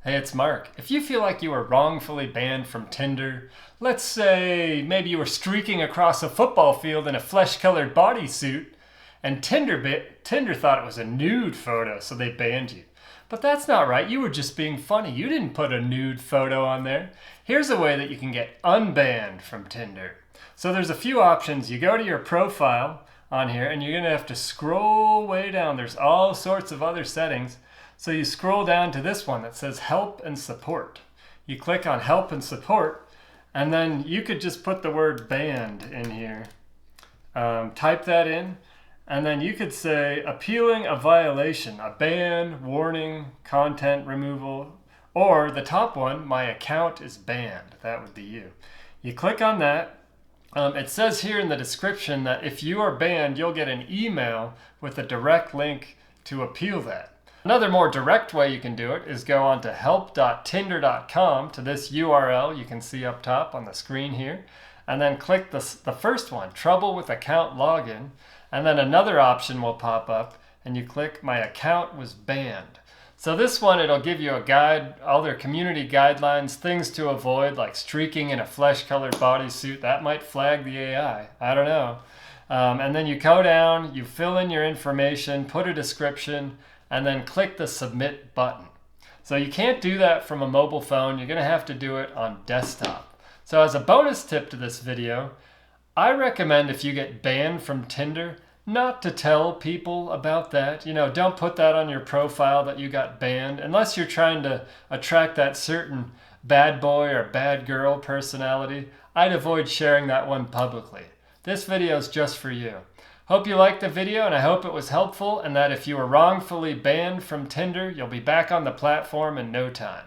Hey, it's Mark. If you feel like you were wrongfully banned from Tinder, let's say maybe you were streaking across a football field in a flesh-colored bodysuit, and Tinder thought it was a nude photo, so they banned you. But that's not right. You were just being funny. You didn't put a nude photo on there. Here's a way that you can get unbanned from Tinder. So there's a few options. You go to your profile on here, and you're going to have to scroll way down. There's all sorts of other settings. So you scroll down to this one that says help and support. You click on help and support, and then you could just put the word banned in here. Type that in, and then you could say appealing a violation, a ban, warning, content removal, or the top one, my account is banned. That would be you. You click on that. It says here in the description that if you are banned, you'll get an email with a direct link to appeal that. Another more direct way you can do it is go on to help.tinder.com to this URL you can see up top on the screen here, and then click the first one, trouble with account login, and then another option will pop up and you click my account was banned. So this one, it'll give you a guide, all their community guidelines, things to avoid like streaking in a flesh-colored bodysuit. That might flag the AI, I don't know. And then you go down, you fill in your information, put a description, and then click the submit button. So you can't do that from a mobile phone. You're going to have to do it on desktop. So as a bonus tip to this video, I recommend if you get banned from Tinder, not to tell people about that. Don't put that on your profile that you got banned, unless you're trying to attract that certain bad boy or bad girl personality. I'd avoid sharing that one publicly. This video is just for you. Hope you liked the video, and I hope it was helpful, and that if you were wrongfully banned from Tinder, you'll be back on the platform in no time.